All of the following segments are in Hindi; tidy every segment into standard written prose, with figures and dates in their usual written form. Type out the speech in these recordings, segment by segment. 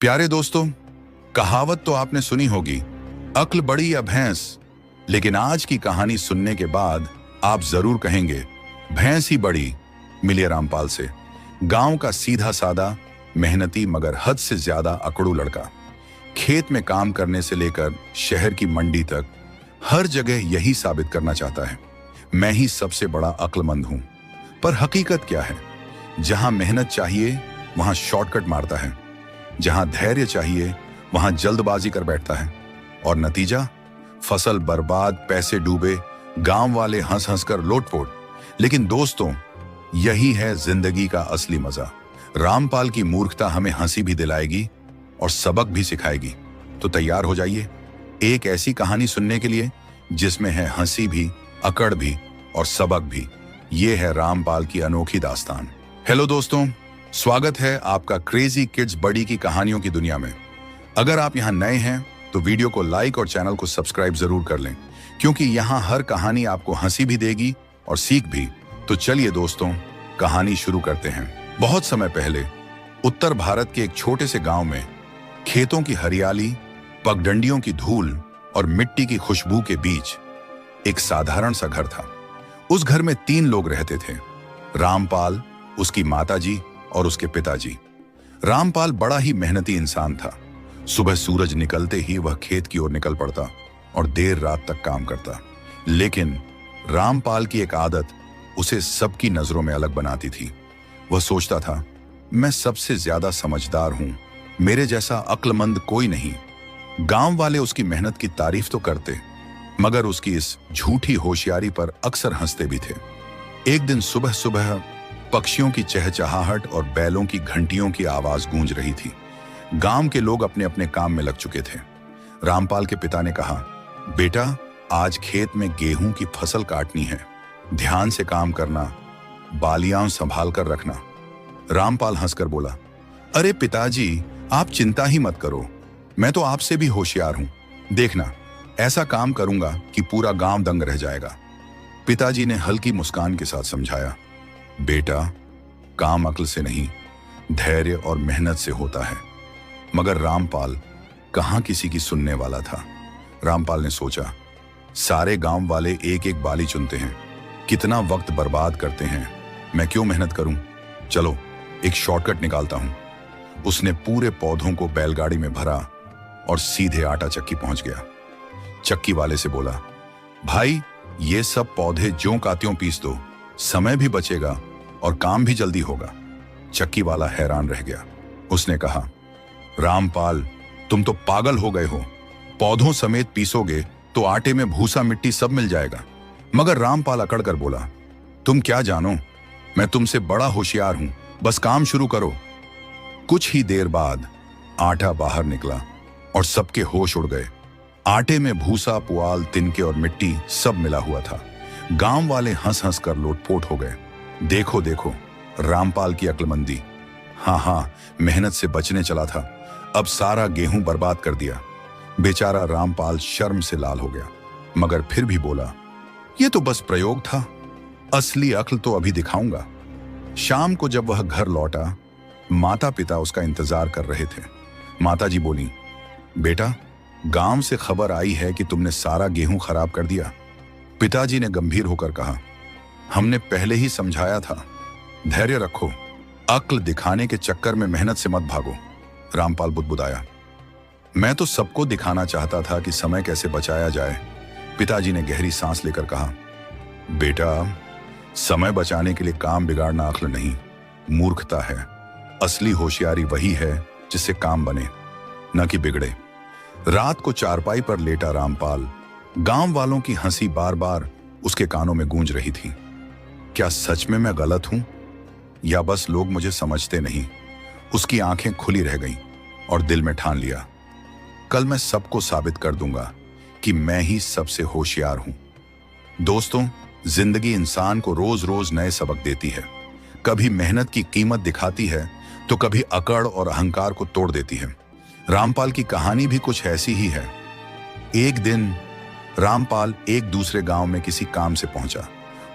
प्यारे दोस्तों, कहावत तो आपने सुनी होगी, अक्ल बड़ी या भैंस। लेकिन आज की कहानी सुनने के बाद आप जरूर कहेंगे भैंस ही बड़ी। मिलिए रामपाल से, गांव का सीधा सादा, मेहनती मगर हद से ज्यादा अकड़ू लड़का। खेत में काम करने से लेकर शहर की मंडी तक हर जगह यही साबित करना चाहता है, मैं ही सबसे बड़ा अक्लमंद हूं। पर हकीकत क्या है? जहां मेहनत चाहिए वहां शॉर्टकट मारता है, जहां धैर्य चाहिए वहां जल्दबाजी कर बैठता है, और नतीजा फसल बर्बाद, पैसे डूबे, गांव वाले हंस हंस कर लोटपोट। लेकिन दोस्तों, यही है जिंदगी का असली मजा। रामपाल की मूर्खता हमें हंसी भी दिलाएगी और सबक भी सिखाएगी। तो तैयार हो जाइए एक ऐसी कहानी सुनने के लिए जिसमें है हंसी भी, अकड़ भी और सबक भी। ये है रामपाल की अनोखी दास्तान। हेलो दोस्तों, स्वागत है आपका क्रेजी किड्स बडी की कहानियों की दुनिया में। अगर आप यहाँ नए हैं तो वीडियो को लाइक और चैनल को सब्सक्राइब जरूर कर लें, क्योंकि यहाँ हर कहानी आपको हंसी भी देगी और सीख भी। तो चलिए दोस्तों, कहानी शुरू करते हैं। बहुत समय पहले उत्तर भारत के एक छोटे से गांव में खेतों की हरियाली, पगडंडियों की धूल और मिट्टी की खुशबू के बीच एक साधारण सा घर था। उस घर में 3 लोग रहते थे, रामपाल, उसकी माताजी और उसके पिताजी। रामपाल बड़ा ही मेहनती इंसान था। सुबह सूरज निकलते ही वह खेत की ओर निकल पड़ता और देर रात तक काम करता। लेकिन रामपाल की एक आदत उसे सबकी नजरों में अलग बनाती थी। वह सोचता था, मैं सबसे ज्यादा समझदार हूं, मेरे जैसा अक्लमंद कोई नहीं। गांव वाले उसकी मेहनत की तारीफ तो करते, मगर उसकी इस झूठी होशियारी पर अक्सर हंसते भी थे। एक दिन सुबह सुबह पक्षियों की चहचहाहट और बैलों की घंटियों की आवाज गूंज रही थी। गांव के लोग अपने अपने काम में लग चुके थे। रामपाल के पिता ने कहा, बेटा, आज खेत में गेहूं की फसल काटनी है, ध्यान से काम करना, बालियां संभाल कर रखना। रामपाल हंसकर बोला, अरे पिताजी, आप चिंता ही मत करो, मैं तो आपसे भी होशियार हूं। देखना, ऐसा काम करूंगा कि पूरा गांव दंग रह जाएगा। पिताजी ने हल्की मुस्कान के साथ समझाया, बेटा, काम अक्ल से नहीं, धैर्य और मेहनत से होता है। मगर रामपाल कहां किसी की सुनने वाला था। रामपाल ने सोचा, सारे गांव वाले एक एक बाली चुनते हैं, कितना वक्त बर्बाद करते हैं, मैं क्यों मेहनत करूं? चलो एक शॉर्टकट निकालता हूं। उसने पूरे पौधों को बैलगाड़ी में भरा और सीधे आटा चक्की पहुंच गया। चक्की वाले से बोला, भाई, ये सब पौधे ज्यों का त्यों पीस दो, समय भी बचेगा और काम भी जल्दी होगा। चक्की वाला हैरान रह गया। उसने कहा, रामपाल, तुम तो पागल हो गए हो, पौधों समेत पीसोगे तो आटे में भूसा मिट्टी सब मिल जाएगा। मगर रामपाल अकड़ कर बोला, तुम क्या जानो, मैं तुमसे बड़ा होशियार हूं, बस काम शुरू करो। कुछ ही देर बाद आटा बाहर निकला और सबके होश उड़ गए। आटे में भूसा, पुआल, तिनके और मिट्टी सब मिला हुआ था। गांव वाले हंस हंस कर लोटपोट हो गए। देखो देखो, रामपाल की अक्लमंदी। हाँ, मेहनत से बचने चला था, अब सारा गेहूं बर्बाद कर दिया। बेचारा रामपाल शर्म से लाल हो गया, मगर फिर भी बोला, यह तो बस प्रयोग था, असली अक्ल तो अभी दिखाऊंगा। शाम को जब वह घर लौटा, माता पिता उसका इंतजार कर रहे थे। माताजी बोली, बेटा, गांव से खबर आई है कि तुमने सारा गेहूं खराब कर दिया। पिताजी ने गंभीर होकर कहा, हमने पहले ही समझाया था, धैर्य रखो, अक्ल दिखाने के चक्कर में मेहनत से मत भागो। रामपाल बुदबुदाया, मैं तो सबको दिखाना चाहता था कि समय कैसे बचाया जाए। पिताजी ने गहरी सांस लेकर कहा, बेटा, समय बचाने के लिए काम बिगाड़ना अक्ल नहीं, मूर्खता है। असली होशियारी वही है जिससे काम बने, न कि बिगड़े। रात को चारपाई पर लेटा रामपाल, गांव वालों की हंसी बार बार उसके कानों में गूंज रही थी। क्या सच में मैं गलत हूं, या बस लोग मुझे समझते नहीं? उसकी आंखें खुली रह गईं और दिल में ठान लिया, कल मैं सबको साबित कर दूंगा कि मैं ही सबसे होशियार हूं। दोस्तों, जिंदगी इंसान को रोज रोज नए सबक देती है। कभी मेहनत की कीमत दिखाती है तो कभी अकड़ और अहंकार को तोड़ देती है। रामपाल की कहानी भी कुछ ऐसी ही है। एक दिन रामपाल एक दूसरे गांव में किसी काम से पहुंचा।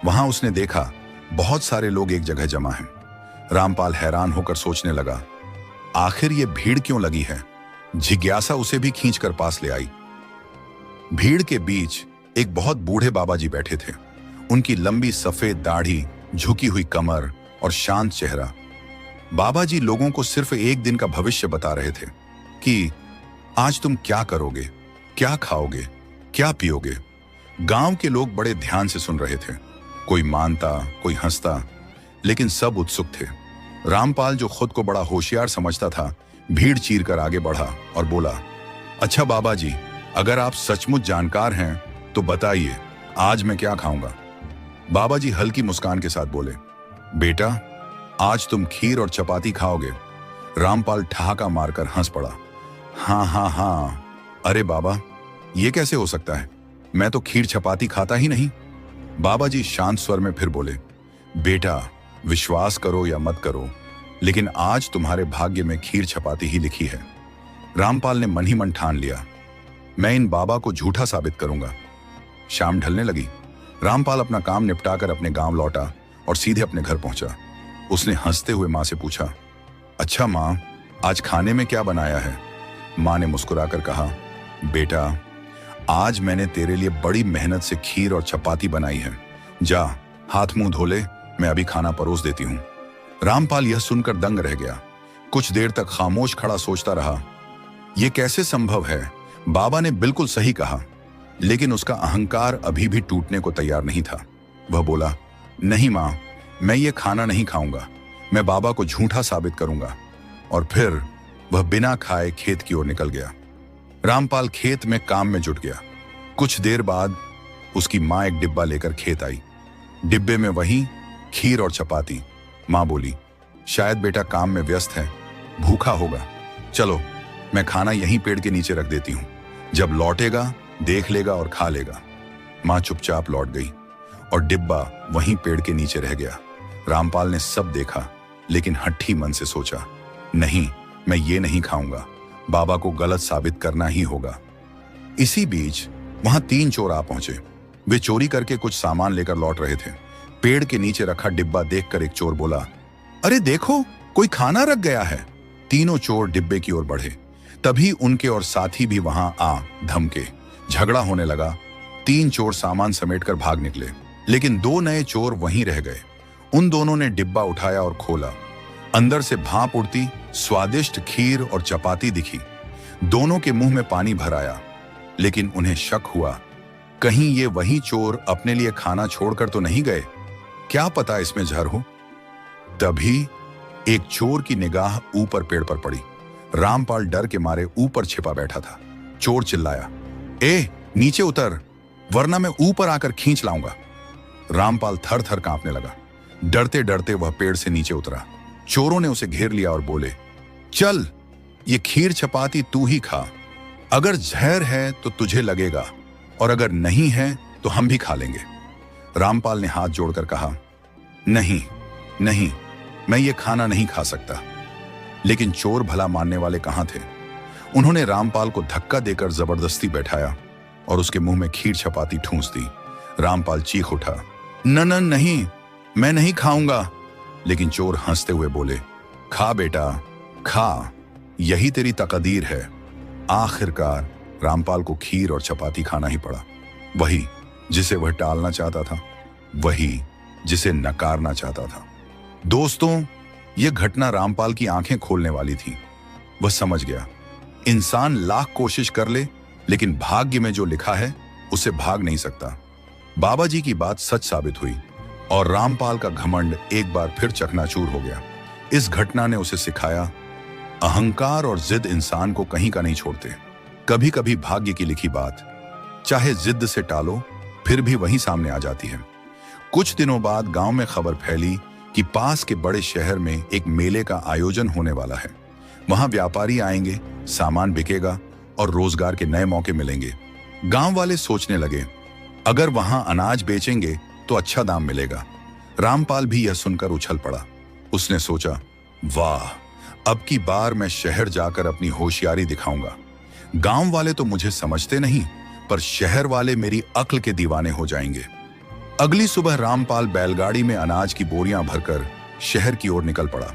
वहां उसने देखा बहुत सारे लोग एक जगह जमा हैं। रामपाल हैरान होकर सोचने लगा, आखिर ये भीड़ क्यों लगी है? जिज्ञासा उसे भी खींचकर पास ले आई। भीड़ के बीच एक बहुत बूढ़े बाबा जी बैठे थे। उनकी लंबी सफेद दाढ़ी, झुकी हुई कमर और शांत चेहरा। बाबा जी लोगों को सिर्फ एक दिन का भविष्य बता रहे थे कि आज तुम क्या करोगे, क्या खाओगे, क्या पियोगे। गांव के लोग बड़े ध्यान से सुन रहे थे। कोई मानता, कोई हंसता, लेकिन सब उत्सुक थे। रामपाल, जो खुद को बड़ा होशियार समझता था, भीड़ चीरकर आगे बढ़ा और बोला, अच्छा बाबा जी, अगर आप सचमुच जानकार हैं तो बताइए आज मैं क्या खाऊंगा। बाबा जी हल्की मुस्कान के साथ बोले, बेटा आज तुम खीर और चपाती खाओगे। रामपाल ठहाका मारकर हंस पड़ा। हाँ हाँ हाँ, अरे बाबा ये कैसे हो सकता है, मैं तो खीर चपाती खाता ही नहीं। बाबा जी शांत स्वर में फिर बोले, बेटा विश्वास करो या मत करो, लेकिन आज तुम्हारे भाग्य में खीर चपाती ही लिखी है। रामपाल ने मन ही मन ठान लिया, मैं इन बाबा को झूठा साबित करूंगा। शाम ढलने लगी। रामपाल अपना काम निपटाकर अपने गांव लौटा और सीधे अपने घर पहुंचा। उसने हंसते हुए मां से पूछा, अच्छा मां, आज खाने में क्या बनाया है? मां ने मुस्कुराकर कहा, बेटा आज मैंने तेरे लिए बड़ी मेहनत से खीर और चपाती बनाई है। जा हाथ मुंह धो ले, मैं अभी खाना परोस देती हूं। रामपाल यह सुनकर दंग रह गया। कुछ देर तक खामोश खड़ा सोचता रहा, यह कैसे संभव है? बाबा ने बिल्कुल सही कहा, लेकिन उसका अहंकार अभी भी टूटने को तैयार नहीं था। वह बोला, नहीं मां, मैं ये खाना नहीं खाऊंगा, मैं बाबा को झूठा साबित करूंगा। और फिर वह बिना खाए खेत की ओर निकल गया। रामपाल खेत में काम में जुट गया। कुछ देर बाद उसकी मां एक डिब्बा लेकर खेत आई। डिब्बे में वही खीर और चपाती। मां बोली, शायद बेटा काम में व्यस्त है, भूखा होगा, चलो मैं खाना यहीं पेड़ के नीचे रख देती हूं, जब लौटेगा देख लेगा और खा लेगा। मां चुपचाप लौट गई और डिब्बा वहीं पेड़ के नीचे रह गया। रामपाल ने सब देखा, लेकिन हट्ठी मन से सोचा, नहीं, मैं ये नहीं खाऊंगा, बाबा को गलत साबित करना ही होगा। इसी बीच वहां 3 चोर आ पहुंचे। वे चोरी करके कुछ सामान लेकर लौट रहे थे। पेड़ के नीचे रखा डिब्बा देखकर एक चोर बोला, अरे देखो, कोई खाना रख गया है। तीनों चोर डिब्बे की ओर बढ़े। तभी उनके और साथी भी वहां आ धमके। झगड़ा होने लगा। 3 चोर सामान समेटकर भाग निकले, लेकिन 2 नए चोर वहीं रह गए। उन दोनों ने डिब्बा उठाया और खोला। अंदर से भाप उड़ती स्वादिष्ट खीर और चपाती दिखी। दोनों के मुंह में पानी भर आया, लेकिन उन्हें शक हुआ, कहीं ये वही चोर अपने लिए खाना छोड़कर तो नहीं गए, क्या पता इसमें जहर हो। तभी एक चोर की निगाह ऊपर पेड़ पर पड़ी। रामपाल डर के मारे ऊपर छिपा बैठा था। चोर चिल्लाया, ए नीचे उतर, वरना मैं ऊपर आकर खींच लाऊंगा। रामपाल थर थर कांपने लगा। डरते डरते वह पेड़ से नीचे उतरा। चोरों ने उसे घेर लिया और बोले, चल ये खीर चपाती तू ही खा, अगर जहर है तो तुझे लगेगा, और अगर नहीं है तो हम भी खा लेंगे। रामपाल ने हाथ जोड़कर कहा, नहीं नहीं, मैं ये खाना नहीं खा सकता। लेकिन चोर भला मानने वाले कहां थे। उन्होंने रामपाल को धक्का देकर जबरदस्ती बैठाया और उसके मुंह में खीर चपाती ठूंस दी। रामपाल चीख उठा, न न नहीं, मैं नहीं खाऊंगा। लेकिन चोर हंसते हुए बोले, खा बेटा खा, यही तेरी तकदीर है। आखिरकार रामपाल को खीर और चपाती खाना ही पड़ा। वही जिसे वह टालना चाहता था, वही जिसे नकारना चाहता था। दोस्तों, यह घटना रामपाल की आंखें खोलने वाली थी। वह समझ गया, इंसान लाख कोशिश कर ले, लेकिन भाग्य में जो लिखा है उसे भाग नहीं सकता। बाबा जी की बात सच साबित हुई और रामपाल का घमंड एक बार फिर चकनाचूर हो गया। इस घटना ने उसे सिखाया, अहंकार और जिद इंसान को कहीं का नहीं छोड़ते। कभी कभी भाग्य की लिखी बात चाहे जिद से टालो, फिर भी वहीं सामने आ जाती है। कुछ दिनों बाद गांव में खबर फैली कि पास के बड़े शहर में एक मेले का आयोजन होने वाला है। वहां व्यापारी आएंगे, सामान बिकेगा और रोजगार के नए मौके मिलेंगे। गांव वाले सोचने लगे, अगर वहां अनाज बेचेंगे तो अच्छा दाम मिलेगा। रामपाल भी यह सुनकर उछल पड़ा। उसने सोचा, वाह, अब की बार मैं शहर जाकर अपनी होशियारी दिखाऊंगा। गांव वाले तो मुझे समझते नहीं, पर शहर वाले मेरी अक्ल के दीवाने हो जाएंगे। अगली सुबह रामपाल बैलगाड़ी में अनाज की बोरियां भरकर शहर की ओर निकल पड़ा।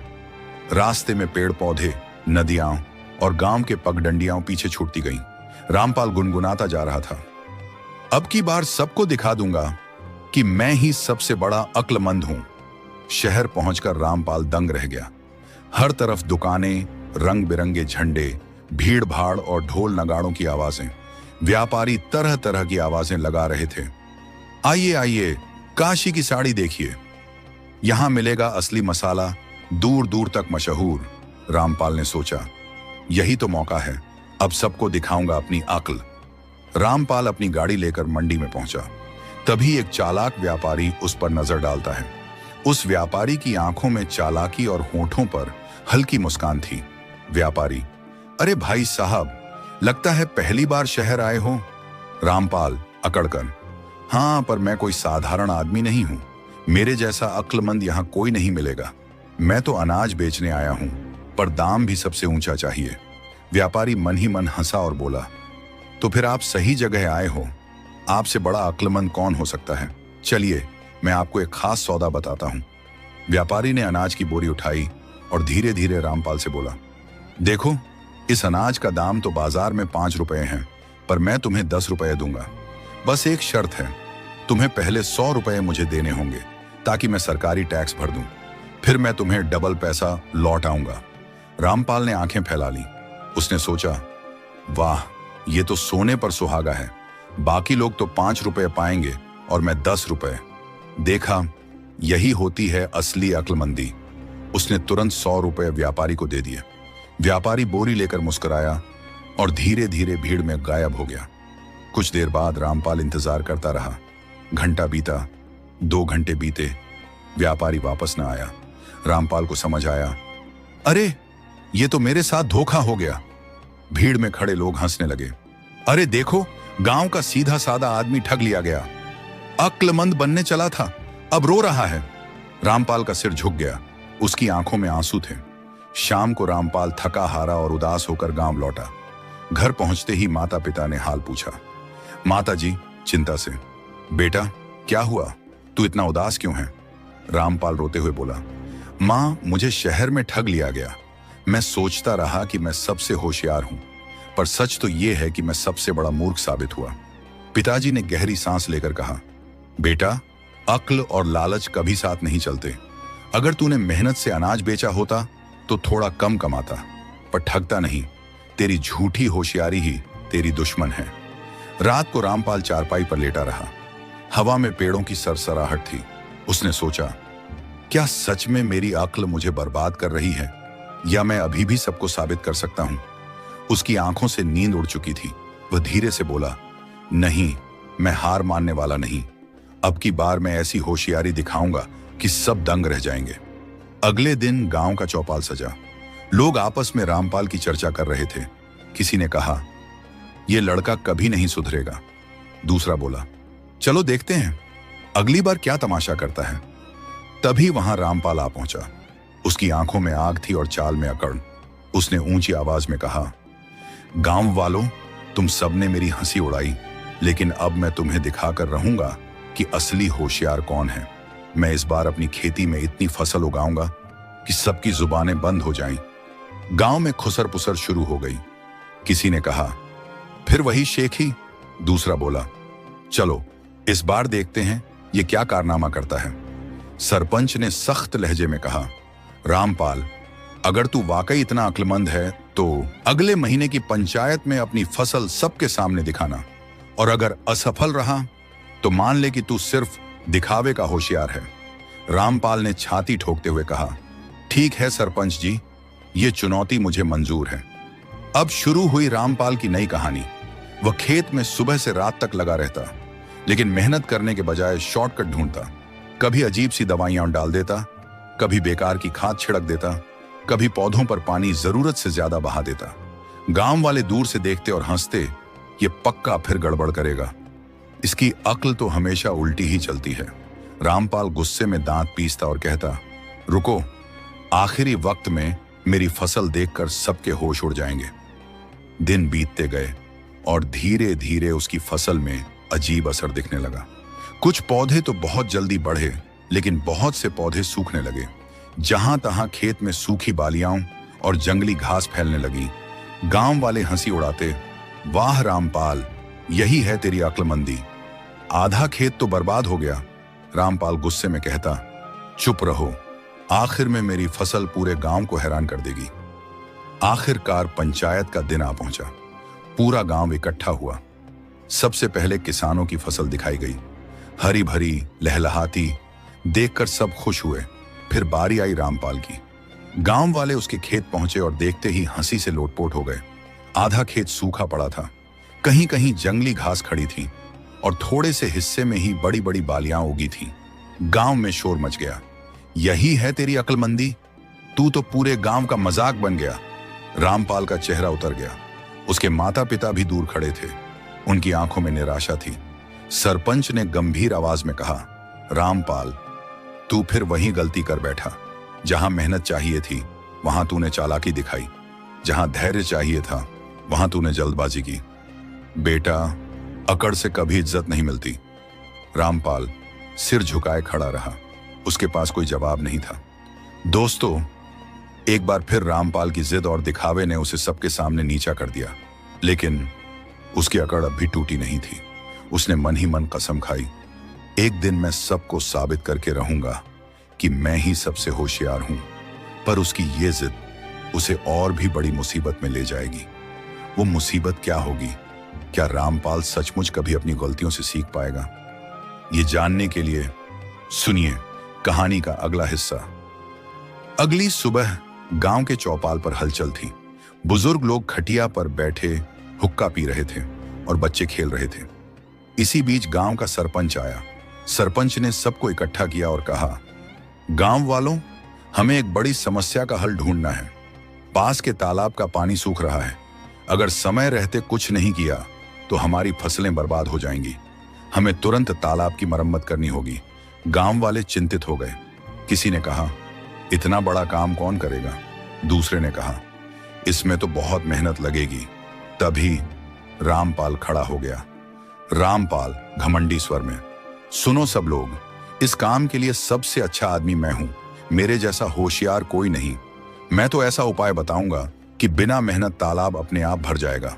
रास्ते में पेड़ पौधे, नदियां और गांव के पगडंडियां पीछे छूटती गईं। रामपाल गुनगुनाता जा रहा था, अब की बार सबको दिखा दूंगा कि मैं ही सबसे बड़ा अक्लमंद हूं। शहर पहुंचकर रामपाल दंग रह गया। हर तरफ दुकानें, रंग बिरंगे झंडे, भीड़ भाड़ और ढोल नगाड़ों की आवाजें। व्यापारी तरह तरह की आवाजें लगा रहे थे। आइए आइए, काशी की साड़ी देखिए, यहां मिलेगा असली मसाला, दूर दूर तक मशहूर। रामपाल ने सोचा, यही तो मौका है, अब सबको दिखाऊंगा अपनी अक्ल। रामपाल अपनी गाड़ी लेकर मंडी में पहुंचा। तभी एक चालाक व्यापारी उस पर नजर डालता है। उस व्यापारी की आंखों में चालाकी और होठों पर हल्की मुस्कान थी। व्यापारी, अरे भाई साहब, लगता है पहली बार शहर आए हो। रामपाल अकड़कर, हाँ, पर मैं कोई साधारण आदमी नहीं हूं। मेरे जैसा अक्लमंद यहां कोई नहीं मिलेगा। मैं तो अनाज बेचने आया हूं, पर दाम भी सबसे ऊंचा चाहिए। व्यापारी मन ही मन हंसा और बोला, तो फिर आप सही जगह आए हो। आपसे बड़ा अक्लमंद कौन हो सकता है। चलिए, मैं आपको एक खास सौदा बताता हूं। व्यापारी ने अनाज की बोरी उठाई और धीरे धीरे रामपाल से बोला, देखो, इस अनाज का दाम तो बाजार में 5 रुपए है, पर मैं तुम्हें 10 रुपए दूंगा। बस एक शर्त है, तुम्हें पहले 100 रुपए मुझे देने होंगे, ताकि मैं सरकारी टैक्स भर दूं। फिर मैं तुम्हें डबल पैसा लौट आऊंगा। रामपाल ने आंखें फैला ली। उसने सोचा, वाह, ये तो सोने पर सुहागा है। बाकी लोग तो 5 रुपए पाएंगे और मैं 10 रुपए। देखा, यही होती है असली अक्लमंदी। उसने तुरंत 100 रुपए व्यापारी को दे दिए। व्यापारी बोरी लेकर मुस्कुराया और धीरे धीरे भीड़ में गायब हो गया। कुछ देर बाद रामपाल इंतजार करता रहा। घंटा बीता, 2 घंटे बीते, व्यापारी वापस न आया। रामपाल को समझ आया, अरे, ये तो मेरे साथ धोखा हो गया। भीड़ में खड़े लोग हंसने लगे। अरे देखो, गांव का सीधा सादा आदमी ठग लिया गया। अक्लमंद बनने चला था, अब रो रहा है। रामपाल का सिर झुक गया। उसकी आंखों में आंसू थे। शाम को रामपाल थका हारा और उदास होकर गांव लौटा। घर पहुंचते ही माता पिता ने हाल पूछा। माता जी चिंता से, बेटा क्या हुआ, तू इतना उदास क्यों है। रामपाल रोते हुए बोला, मां, मुझे शहर में ठग लिया गया। मैं सोचता रहा कि मैं सबसे होशियार हूं, पर सच तो यह है कि मैं सबसे बड़ा मूर्ख साबित हुआ। पिताजी ने गहरी सांस लेकर कहा, बेटा, अक्ल और लालच कभी साथ नहीं चलते। अगर तूने मेहनत से अनाज बेचा होता तो थोड़ा कम कमाता, पर ठगता नहीं। तेरी झूठी होशियारी ही तेरी दुश्मन है। रात को रामपाल चारपाई पर लेटा रहा। हवा में पेड़ों की सरसराहट थी। उसने सोचा, क्या सच में मेरी अक्ल मुझे बर्बाद कर रही है, या मैं अभी भी सबको साबित कर सकता हूं। उसकी आंखों से नींद उड़ चुकी थी। वह धीरे से बोला, नहीं, मैं हार मानने वाला नहीं। अब की बार मैं ऐसी होशियारी दिखाऊंगा कि सब दंग रह जाएंगे। अगले दिन गांव का चौपाल सजा। लोग आपस में रामपाल की चर्चा कर रहे थे। किसी ने कहा, यह लड़का कभी नहीं सुधरेगा। दूसरा बोला, चलो देखते हैं अगली बार क्या तमाशा करता है। तभी वहां रामपाल आ पहुंचा। उसकी आंखों में आग थी और चाल में अकड़। उसने ऊंची आवाज में कहा, गांव वालों, तुम सबने मेरी हंसी उड़ाई, लेकिन अब मैं तुम्हें दिखाकर रहूंगा कि असली होशियार कौन है। मैं इस बार अपनी खेती में इतनी फसल उगाऊंगा कि सबकी जुबानें बंद हो जाएं। गांव में खुसर पुसर शुरू हो गई। किसी ने कहा, फिर वही शेख ही। दूसरा बोला, चलो इस बार देखते हैं ये क्या कारनामा करता है। सरपंच ने सख्त लहजे में कहा, रामपाल, अगर तू वाकई इतना अक्लमंद है तो अगले महीने की पंचायत में अपनी फसल सबके सामने दिखाना, और अगर असफल रहा तो मान ले कि तू सिर्फ दिखावे का होशियार है। रामपाल ने छाती ठोकते हुए कहा, ठीक है सरपंच जी, ये चुनौती मुझे मंजूर है। अब शुरू हुई रामपाल की नई कहानी। वह खेत में सुबह से रात तक लगा रहता, लेकिन मेहनत करने के बजाय शॉर्टकट ढूंढता। कभी अजीब सी दवाइयां डाल देता, कभी बेकार की खाद छिड़क देता, कभी पौधों पर पानी जरूरत से ज्यादा बहा देता। गांव वाले दूर से देखते और हंसते, ये पक्का फिर गड़बड़ करेगा, इसकी अक्ल तो हमेशा उल्टी ही चलती है। रामपाल गुस्से में दांत पीसता और कहता, रुको, आखिरी वक्त में मेरी फसल देखकर सबके होश उड़ जाएंगे। दिन बीतते गए और धीरे धीरे उसकी फसल में अजीब असर दिखने लगा। कुछ पौधे तो बहुत जल्दी बढ़े, लेकिन बहुत से पौधे सूखने लगे। जहां तहां खेत में सूखी बालियां और जंगली घास फैलने लगी। गांव वाले हंसी उड़ाते, वाह रामपाल, यही है तेरी अक्लमंदी। आधा खेत तो बर्बाद हो गया। रामपाल गुस्से में कहता, चुप रहो, आखिर में मेरी फसल पूरे गांव को हैरान कर देगी। आखिरकार पंचायत का दिन आ पहुंचा। पूरा गांव इकट्ठा हुआ। सबसे पहले किसानों की फसल दिखाई गई, हरी भरी लहलहाती, देखकर सब खुश हुए। फिर बारी आई रामपाल की। गांव वाले उसके खेत पहुंचे और देखते ही हंसी से लोटपोट हो गए। आधा खेत सूखा पड़ा था, कहीं कहीं जंगली घास खड़ी थी और थोड़े से हिस्से में ही बड़ी बड़ी बालियां उगी थीं। गांव में शोर मच गया, यही है तेरी अक्लमंदी, तू तो पूरे गांव का मजाक बन गया। रामपाल का चेहरा उतर गया। उसके माता पिता भी दूर खड़े थे, उनकी आंखों में निराशा थी। सरपंच ने गंभीर आवाज में कहा, रामपाल, तू फिर वही गलती कर बैठा। जहां मेहनत चाहिए थी वहां तूने चालाकी दिखाई, जहां धैर्य चाहिए था वहां तूने जल्दबाजी की। बेटा, अकड़ से कभी इज्जत नहीं मिलती। रामपाल सिर झुकाए खड़ा रहा, उसके पास कोई जवाब नहीं था। दोस्तों, एक बार फिर रामपाल की जिद और दिखावे ने उसे सबके सामने नीचा कर दिया, लेकिन उसकी अकड़ अब भी टूटी नहीं थी। उसने मन ही मन कसम खाई, एक दिन मैं सबको साबित करके रहूंगा कि मैं ही सबसे होशियार हूं। पर उसकी ये जिद उसे और भी बड़ी मुसीबत में ले जाएगी। वो मुसीबत क्या होगी? क्या रामपाल सचमुच कभी अपनी गलतियों से सीख पाएगा? ये जानने के लिए सुनिए कहानी का अगला हिस्सा। अगली सुबह गांव के चौपाल पर हलचल थी। बुजुर्ग लोग खटिया पर बैठे हुक्का पी रहे थे और बच्चे खेल रहे थे। इसी बीच गांव का सरपंच आया। सरपंच ने सबको इकट्ठा किया और कहा, गांव वालों, हमें एक बड़ी समस्या का हल ढूंढना है। पास के तालाब का पानी सूख रहा है। अगर समय रहते कुछ नहीं किया तो हमारी फसलें बर्बाद हो जाएंगी। हमें तुरंत तालाब की मरम्मत करनी होगी। गांव वाले चिंतित हो गए। किसी ने कहा, इतना बड़ा काम कौन करेगा? दूसरे ने कहा, इसमें तो बहुत मेहनत लगेगी। तभी रामपाल खड़ा हो गया। रामपाल घमंडी स्वर में, सुनो सब लोग, इस काम के लिए सबसे अच्छा आदमी मैं हूं। मेरे जैसा होशियार कोई नहीं। मैं तो ऐसा उपाय बताऊंगा कि बिना मेहनत तालाब अपने आप भर जाएगा।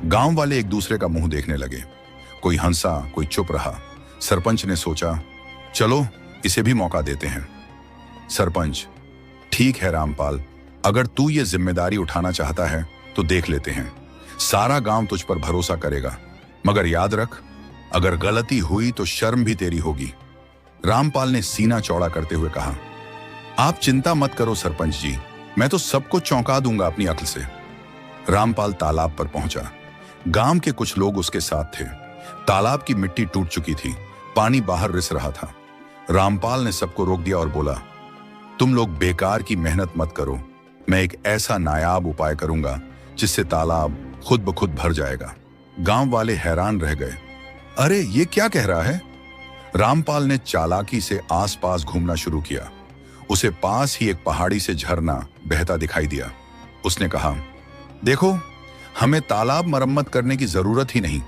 गांव वाले एक दूसरे का मुंह देखने लगे। कोई हंसा, कोई चुप रहा। सरपंच ने सोचा, चलो इसे भी मौका देते हैं। सरपंच, ठीक है रामपाल, अगर तू ये जिम्मेदारी उठाना चाहता है तो देख लेते हैं। सारा गांव तुझ पर भरोसा करेगा, मगर याद रख, अगर गलती हुई तो शर्म भी तेरी होगी। रामपाल ने सीना चौड़ा करते हुए कहा, आप चिंता मत करो सरपंच जी, मैं तो सबको चौंका दूंगा अपनी अक्ल से। रामपाल तालाब पर पहुंचा। गांव के कुछ लोग उसके साथ थे। तालाब की मिट्टी टूट चुकी थी, पानी बाहर रिस रहा था। रामपाल ने सबको रोक दिया और बोला, तुम लोग बेकार की मेहनत मत करो। मैं एक ऐसा नायाब उपाय करूंगा जिससे तालाब खुद ब खुद भर जाएगा। गांव वाले हैरान रह गए। अरे ये क्या कह रहा है? रामपाल ने चालाकी से आसपास घूमना शुरू किया। उसे पास ही एक पहाड़ी से झरना बहता दिखाई दिया। उसने कहा, देखो, हमें तालाब मरम्मत करने की जरूरत ही नहीं।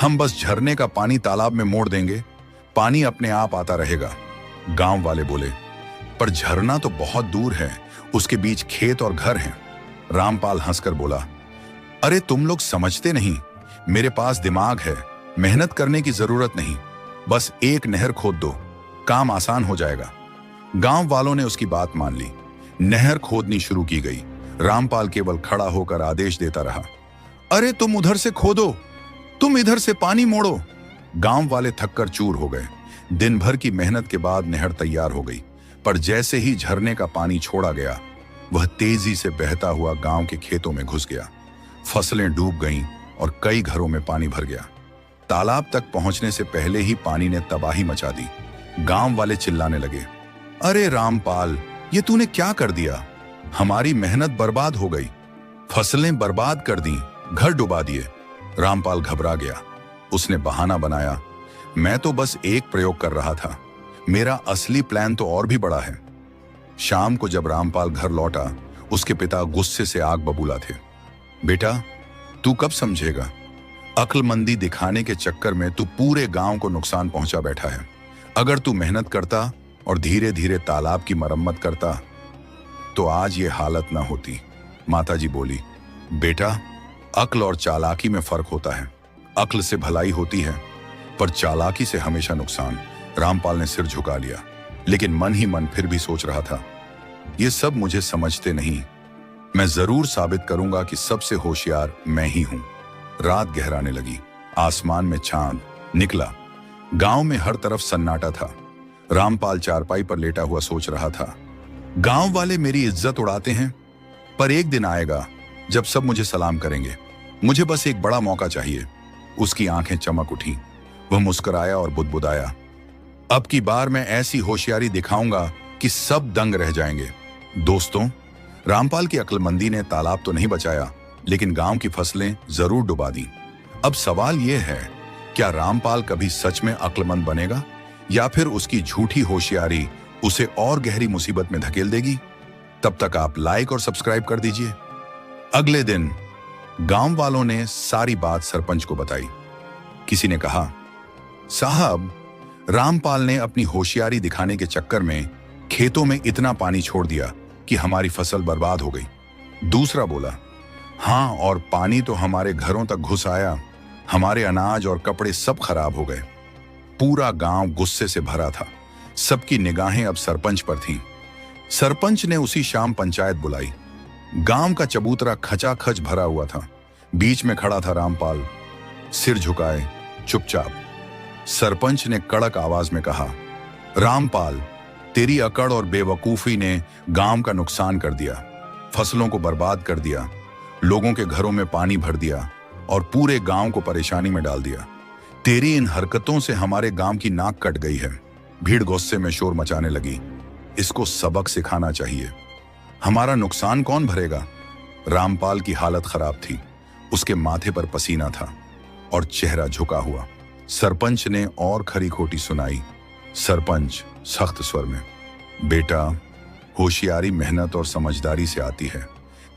हम बस झरने का पानी तालाब में मोड़ देंगे, पानी अपने आप आता रहेगा। गांव वाले बोले, पर झरना तो बहुत दूर है, उसके बीच खेत और घर हैं। रामपाल हंसकर बोला, अरे तुम लोग समझते नहीं, मेरे पास दिमाग है, मेहनत करने की जरूरत नहीं, बस एक नहर खोद दो, काम आसान हो जाएगा। गांव वालों ने उसकी बात मान ली। नहर खोदनी शुरू की गई। रामपाल केवल खड़ा होकर आदेश देता रहा, अरे तुम उधर से खोदो, तुम इधर से पानी मोड़ो। गांव वाले थककर चूर हो गए। दिन भर की मेहनत के बाद नहर तैयार हो गई, पर जैसे ही झरने का पानी छोड़ा गया, वह तेजी से बहता हुआ गांव के खेतों में घुस गया। फसलें डूब गईं और कई घरों में पानी भर गया। तालाब तक पहुंचने से पहले ही पानी ने तबाही मचा दी। गांव वाले चिल्लाने लगे, अरे रामपाल, ये तूने क्या कर दिया? हमारी मेहनत बर्बाद हो गई, फसलें बर्बाद कर दी, घर डुबा दिए। रामपाल घबरा गया। उसने बहाना बनाया, मैं तो बस एक प्रयोग कर रहा था, मेरा असली प्लान तो और भी बड़ा है। शाम को जब रामपाल घर लौटा, उसके पिता गुस्से से आग बबूला थे। बेटा, तू कब समझेगा? अक्लमंदी दिखाने के चक्कर में तू पूरे गांव को नुकसान पहुंचा बैठा है। अगर तू मेहनत करता और धीरे धीरे तालाब की मरम्मत करता तो आज ये हालत ना होती। माताजी बोली, बेटा, अक्ल और चालाकी में फर्क होता है। अक्ल से भलाई होती है, पर चालाकी से हमेशा नुकसान। रामपाल ने सिर झुका लिया, लेकिन मन ही मन फिर भी सोच रहा था, ये सब मुझे समझते नहीं। मैं जरूर साबित करूंगा कि सबसे होशियार मैं ही हूं। रात गहराने लगी, आसमान में चांद निकला। गांव में हर तरफ सन्नाटा था। रामपाल चारपाई पर लेटा हुआ सोच रहा था, गांव वाले मेरी इज्जत उड़ाते हैं, पर एक दिन आएगा जब सब मुझे सलाम करेंगे। मुझे बस एक बड़ा मौका चाहिए। उसकी आंखें चमक उठी। वह मुस्कुराया और बुदबुदाया, अब की बार मैं ऐसी होशियारी दिखाऊंगा कि सब दंग रह जाएंगे। दोस्तों, रामपाल की अक्लमंदी ने तालाब तो नहीं बचाया, लेकिन गांव की फसलें जरूर डुबा दी। अब सवाल यह है, क्या रामपाल कभी सच में अक्लमंद बनेगा, या फिर उसकी झूठी होशियारी उसे और गहरी मुसीबत में धकेल देगी? तब तक आप लाइक और सब्सक्राइब कर दीजिए। अगले दिन गांव वालों ने सारी बात सरपंच को बताई। किसी ने कहा, साहब, रामपाल ने अपनी होशियारी दिखाने के चक्कर में खेतों में इतना पानी छोड़ दिया कि हमारी फसल बर्बाद हो गई। दूसरा बोला, हाँ, और पानी तो हमारे घरों तक घुस आया। हमारे अनाज और कपड़े सब खराब हो गए। पूरा गांव गुस्से से भरा था। सबकी निगाहें अब सरपंच पर थीं। सरपंच ने उसी शाम पंचायत बुलाई। गांव का चबूतरा खचाखच भरा हुआ था। बीच में खड़ा था रामपाल, सिर झुकाए, चुपचाप। सरपंच ने कड़क आवाज में कहा, रामपाल, तेरी अकड़ और बेवकूफी ने गांव का नुकसान कर दिया, फसलों को बर्बाद कर दिया, लोगों के घरों में पानी भर दिया और पूरे गांव को परेशानी में डाल दिया। तेरी इन हरकतों से हमारे गांव की नाक कट गई है। भीड़ गुस्से में शोर मचाने लगी। इसको सबक सिखाना चाहिए। हमारा नुकसान कौन भरेगा? रामपाल की हालत खराब थी। उसके माथे पर पसीना था और चेहरा झुका हुआ। सरपंच ने और खरी खोटी सुनाई। सरपंच सख्त स्वर में, बेटा, होशियारी मेहनत और समझदारी से आती है।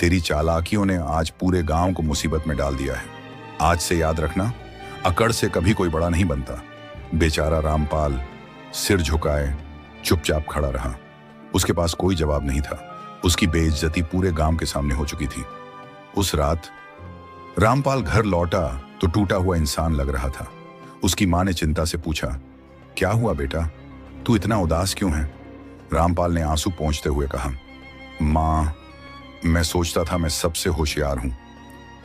तेरी चालाकियों ने आज पूरे गांव को मुसीबत में डाल दिया है। आज से याद रखना, अकड़ से कभी कोई बड़ा नहीं बनता। बेचारा रामपाल सिर झुकाए चुपचाप खड़ा रहा। उसके पास कोई जवाब नहीं था। उसकी बेइज्जती पूरे गांव के सामने हो चुकी थी। उस रात रामपाल घर लौटा तो टूटा हुआ इंसान लग रहा था। उसकी मां ने चिंता से पूछा, क्या हुआ बेटा, तू इतना उदास क्यों है? रामपाल ने आंसू पोंछते हुए कहा, मां, मैं सोचता था मैं सबसे होशियार हूं,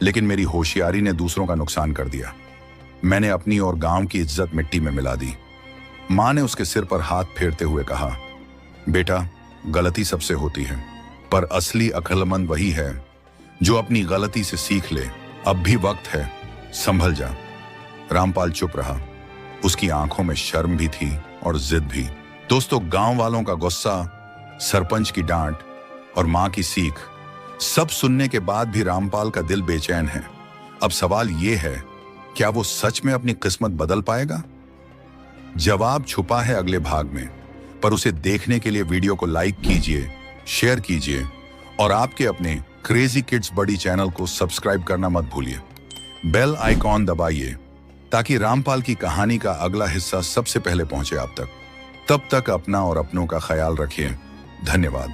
लेकिन मेरी होशियारी ने दूसरों का नुकसान कर दिया। मैंने अपनी और गांव की इज्जत मिट्टी में मिला दी। मां ने उसके सिर पर हाथ फेरते हुए कहा, बेटा, गलती सबसे होती है, पर असली अक्लमंद वही है जो अपनी गलती से सीख ले। अब भी वक्त है, संभल जा। रामपाल चुप रहा। उसकी आंखों में शर्म भी थी और जिद भी। दोस्तों, गांव वालों का गुस्सा, सरपंच की डांट और मां की सीख, सब सुनने के बाद भी रामपाल का दिल बेचैन है। अब सवाल यह है, क्या वो सच में अपनी किस्मत बदल पाएगा? जवाब छुपा है अगले भाग में, पर उसे देखने के लिए वीडियो को लाइक कीजिए, शेयर कीजिए और आपके अपने क्रेजी किड्स बडी चैनल को सब्सक्राइब करना मत भूलिए। बेल आइकॉन दबाइए ताकि रामपाल की कहानी का अगला हिस्सा सबसे पहले पहुंचे आप तक। तब तक अपना और अपनों का ख्याल रखिए। धन्यवाद।